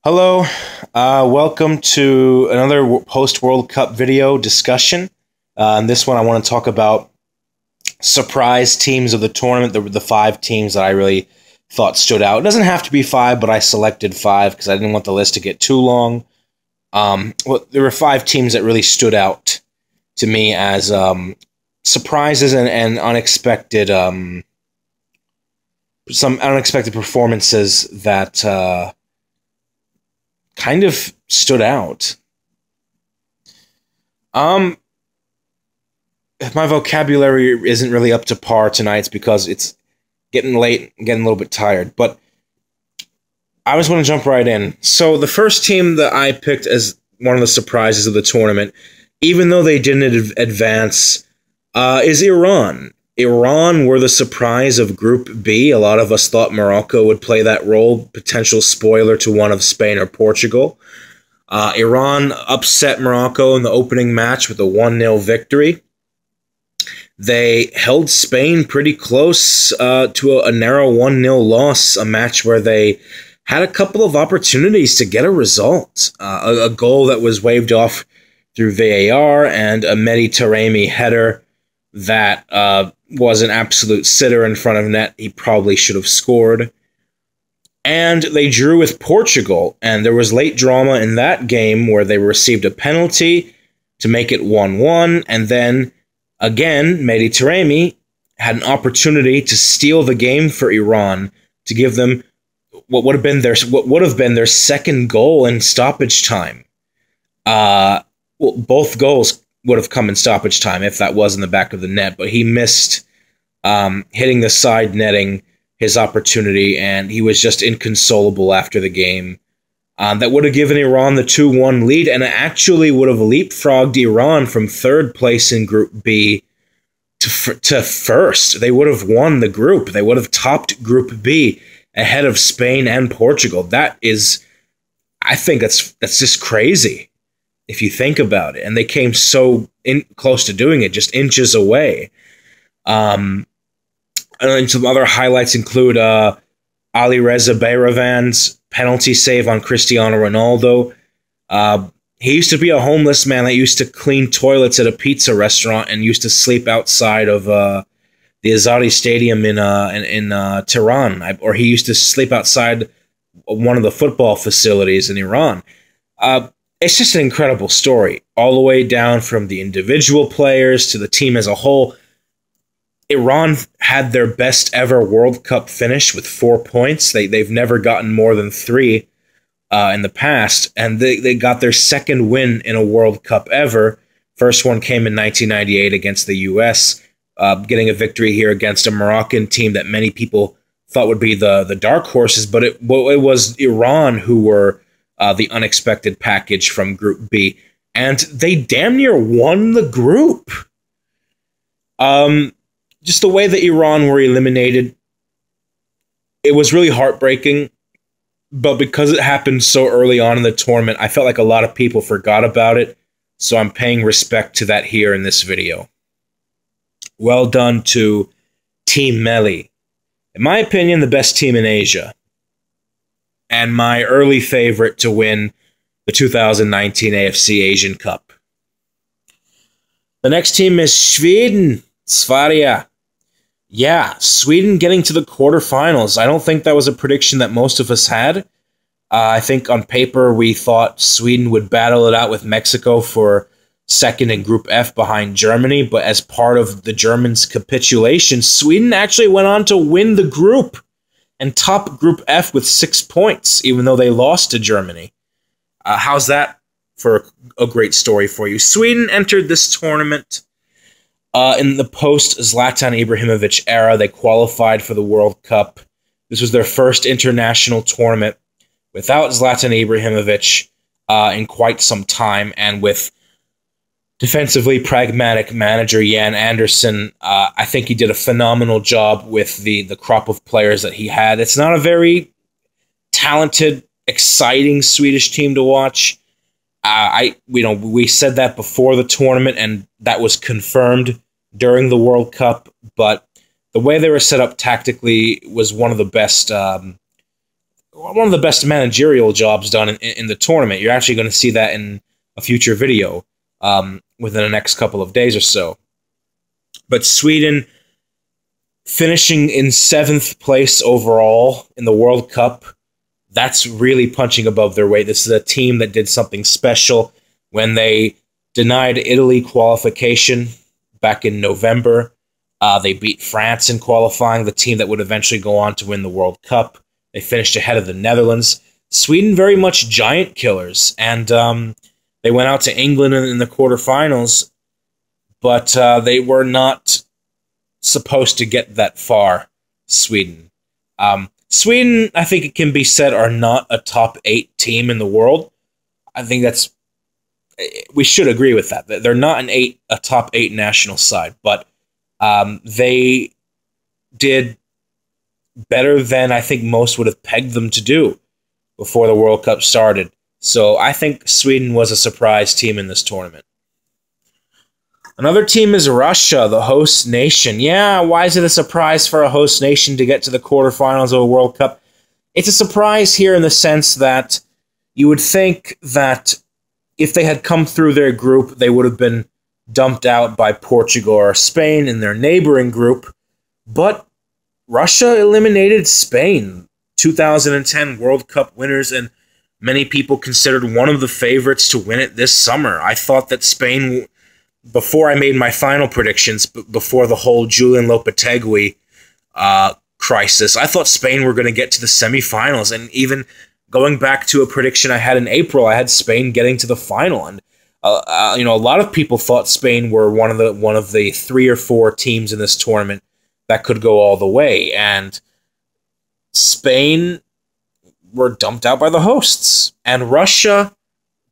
Hello, welcome to another post-World Cup video discussion. In this one, I want to talk about surprise teams of the tournament, the five teams that I really thought stood out. It doesn't have to be five, but I selected five because I didn't want the list to get too long. There were five teams that really stood out to me as surprises and unexpected, some unexpected performances that kind of stood out. If my vocabulary isn't really up to par tonight, it's because it's getting late and getting a little bit tired. But I just want to jump right in. So the first team that I picked as one of the surprises of the tournament, even though they didn't advance, is Iran. Iran were the surprise of Group B. A lot of us thought Morocco would play that role, potential spoiler to one of Spain or Portugal. Iran upset Morocco in the opening match with a 1-0 victory. They held Spain pretty close to a narrow 1-0 loss, a match where they had a couple of opportunities to get a result. A goal that was waved off through VAR and a Mehdi Taremi header that was an absolute sitter in front of net. He probably should have scored. And they drew with Portugal, and there was late drama in that game where they received a penalty to make it 1-1, and then, again, Mehdi Taremi had an opportunity to steal the game for Iran, to give them what would have been their second goal in stoppage time. Both goals would have come in stoppage time if that was in the back of the net, but he missed hitting the side netting his opportunity, and he was just inconsolable after the game. That would have given Iran the 2-1 lead, and it actually would have leapfrogged Iran from third place in Group B to first. They would have won the group. They would have topped Group B ahead of Spain and Portugal. That is, I think that's just crazy if you think about it. And they came so close to doing it, just inches away. And some other highlights include Ali Reza Bayravan's penalty save on Cristiano Ronaldo. He used to be a homeless man that used to clean toilets at a pizza restaurant and used to sleep outside of the Azadi Stadium in Tehran, or he used to sleep outside one of the football facilities in Iran. It's just an incredible story, all the way down from the individual players to the team as a whole. Iran had their best ever World Cup finish with 4 points. They've never gotten more than 3 in the past, and they got their second win in a World Cup ever. First one came in 1998 against the U.S., getting a victory here against a Moroccan team that many people thought would be the dark horses, but it was Iran who were the unexpected package from Group B, and they damn near won the group. Just the way that Iran were eliminated, it was really heartbreaking, but because it happened so early on in the tournament, I felt like a lot of people forgot about it, so I'm paying respect to that here in this video. Well done to Team Melli. In my opinion, the best team in Asia, and my early favorite to win the 2019 AFC Asian Cup. The next team is Sweden. Sverige. Yeah, Sweden getting to the quarterfinals. I don't think that was a prediction that most of us had. I think on paper we thought Sweden would battle it out with Mexico for second in Group F behind Germany, but as part of the Germans' capitulation, Sweden actually went on to win the group and top Group F with 6 points, even though they lost to Germany. How's that for a great story for you? Sweden entered this tournament in the post-Zlatan Ibrahimovic era. They qualified for the World Cup. This was their first international tournament without Zlatan Ibrahimovic in quite some time, and with defensively pragmatic manager Jan Andersson, I think he did a phenomenal job with the crop of players that he had. It's not a very talented, exciting Swedish team to watch. We said that before the tournament, and that was confirmed during the World Cup. But the way they were set up tactically was one of the best one of the best managerial jobs done in the tournament. You're actually going to see that in a future video within the next couple of days or so. But Sweden finishing in 7th place overall in the World Cup, that's really punching above their weight. This is a team that did something special when they denied Italy qualification back in November. They beat France in qualifying, the team that would eventually go on to win the World Cup. They finished ahead of the Netherlands. Sweden very much giant killers, and they went out to England in the quarterfinals, but they were not supposed to get that far, Sweden. Sweden, I think it can be said, are not a top 8 team in the world. I think we should agree with that. They're not a top 8 national side, but they did better than I think most would have pegged them to do before the World Cup started. So I think Sweden was a surprise team in this tournament. Another team is Russia, the host nation. Yeah, why is it a surprise for a host nation to get to the quarterfinals of a World Cup? It's a surprise here in the sense that you would think that if they had come through their group, they would have been dumped out by Portugal or Spain in their neighboring group. But Russia eliminated Spain, 2010 World Cup winners, and many people considered one of the favorites to win it this summer. I thought that Spain, before I made my final predictions, before the whole Julian Lopetegui crisis, I thought Spain were going to get to the semifinals. And even going back to a prediction I had in April, I had Spain getting to the final. And a lot of people thought Spain were one of the 3 or 4 teams in this tournament that could go all the way. And Spain were dumped out by the hosts. And Russia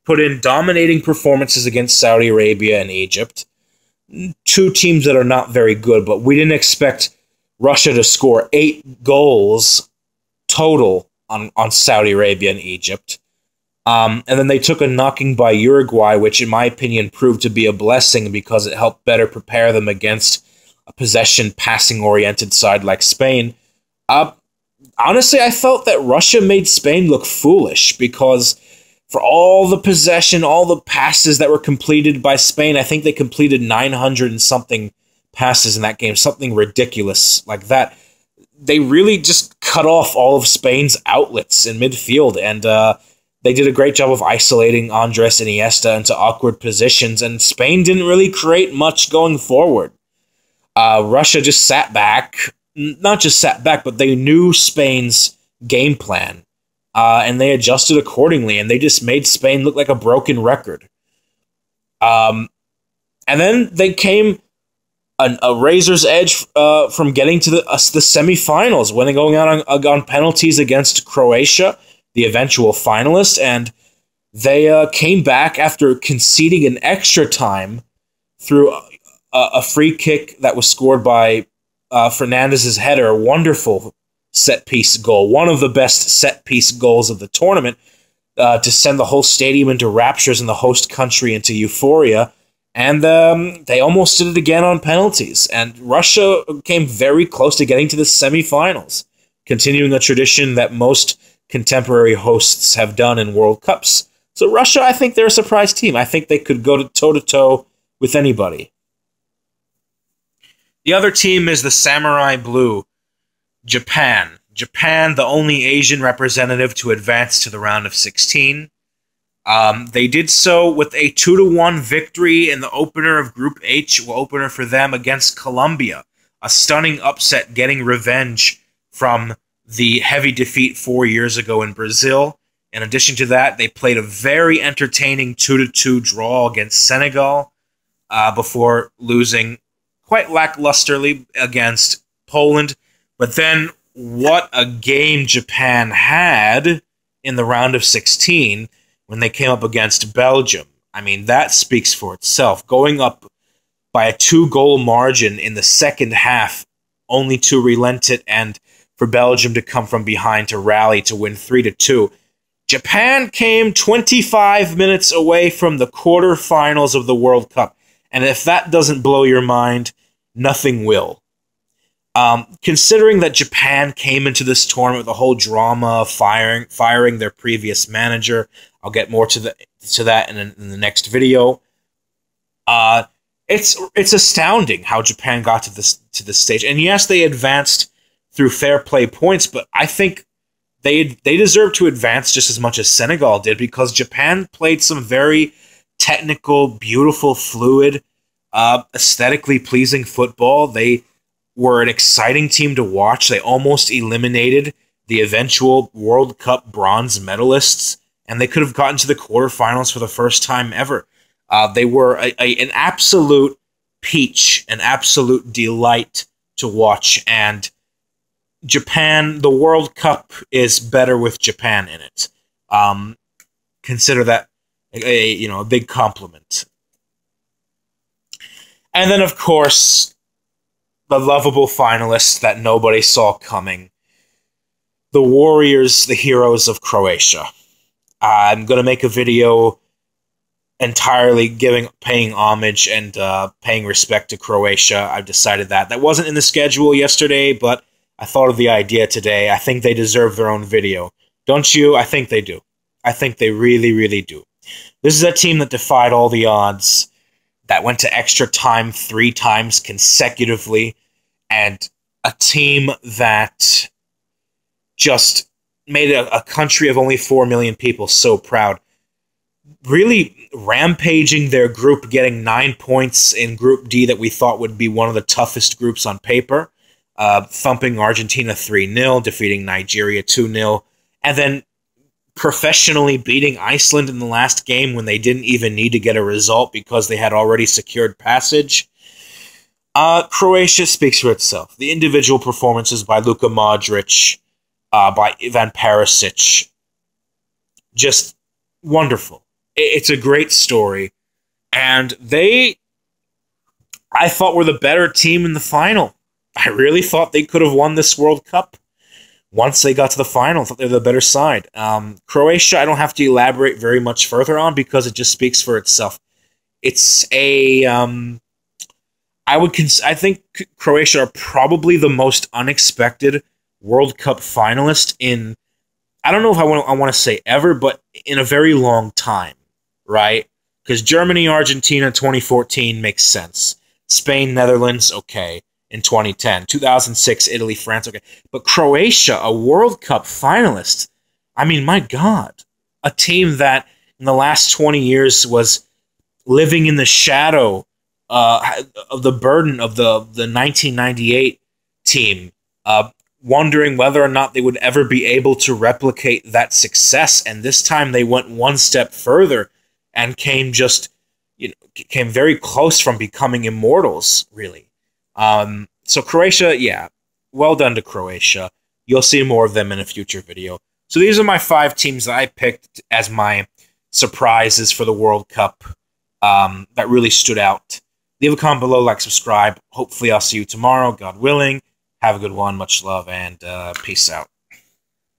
put in dominating performances against Saudi Arabia and Egypt. 2 teams that are not very good, but we didn't expect Russia to score 8 goals total on Saudi Arabia and Egypt. And then they took a knocking by Uruguay, which in my opinion proved to be a blessing because it helped better prepare them against a possession, passing-oriented side like Spain. Honestly, I felt that Russia made Spain look foolish because for all the possession, all the passes that were completed by Spain, I think they completed 900 and something passes in that game, something ridiculous like that. They really just cut off all of Spain's outlets in midfield, and they did a great job of isolating Andres Iniesta into awkward positions, and Spain didn't really create much going forward. Russia just sat back, not just sat back, but they knew Spain's game plan. And they adjusted accordingly, and they just made Spain look like a broken record. And then they came a razor's edge from getting to the semifinals, when they're going out on penalties against Croatia, the eventual finalist, and they came back after conceding an extra time through a free kick that was scored by Fernandez's header, a wonderful set-piece goal, one of the best set-piece goals of the tournament, to send the whole stadium into raptures and the host country into euphoria. And they almost did it again on penalties. And Russia came very close to getting to the semifinals, continuing a tradition that most contemporary hosts have done in World Cups. So Russia, I think they're a surprise team. I think they could go toe-to-toe with anybody. The other team is the Samurai Blue, Japan. Japan, the only Asian representative to advance to the round of 16. They did so with a 2-1 victory in the opener of Group H, opener for them against Colombia. A stunning upset, getting revenge from the heavy defeat 4 years ago in Brazil. In addition to that, they played a very entertaining 2-2 draw against Senegal before losing quite lacklusterly against Poland. But then, what a game Japan had in the round of 16 when they came up against Belgium. I mean, that speaks for itself. Going up by a 2-goal margin in the second half, only to relent it, and for Belgium to come from behind to rally to win 3-2. Japan came 25 minutes away from the quarterfinals of the World Cup. And if that doesn't blow your mind, nothing will. Considering that Japan came into this tournament with a whole drama, firing their previous manager, I'll get more to that in the next video. It's astounding how Japan got to this stage, and yes, they advanced through fair play points, but I think they deserve to advance just as much as Senegal did, because Japan played some very technical, beautiful, fluid, aesthetically pleasing football. They were an exciting team to watch. They almost eliminated the eventual World Cup bronze medalists, and they could have gotten to the quarterfinals for the first time ever. They were an absolute peach, an absolute delight to watch, and Japan, the World Cup is better with Japan in it. Consider that a big compliment. And then, of course, the lovable finalists that nobody saw coming. The Warriors, the heroes of Croatia. I'm going to make a video entirely paying homage and paying respect to Croatia. I've decided that. That wasn't in the schedule yesterday, but I thought of the idea today. I think they deserve their own video. Don't you? I think they do. I think they really, really do. This is a team that defied all the odds, that went to extra time 3 times consecutively, and a team that just made a country of only 4 million people so proud. Really rampaging their group, getting 9 points in Group D that we thought would be one of the toughest groups on paper, thumping Argentina 3-0, defeating Nigeria 2-0, and then professionally beating Iceland in the last game when they didn't even need to get a result because they had already secured passage. Croatia speaks for itself. The individual performances by Luka Modric, by Ivan Perisic, just wonderful. It's a great story, and I thought, were the better team in the final. I really thought they could have won this World Cup. Once they got to the final, I thought they were the better side. Croatia, I don't have to elaborate very much further on because it just speaks for itself. It's I think Croatia are probably the most unexpected World Cup finalist in, I don't know if I want to say ever, but in a very long time, right? Because Germany, Argentina, 2014 makes sense. Spain, Netherlands, okay. In 2010, 2006, Italy, France, okay. But Croatia, a World Cup finalist, I mean, my God. A team that in the last 20 years was living in the shadow of the burden of the 1998 team, wondering whether or not they would ever be able to replicate that success. And this time they went one step further and came very close from becoming immortals, really. So Croatia, yeah, well done to Croatia. You'll see more of them in a future video. So these are my 5 teams that I picked as my surprises for the World Cup that really stood out. Leave a comment below, like, subscribe. Hopefully I'll see you tomorrow, God willing. Have a good one, much love, and peace out.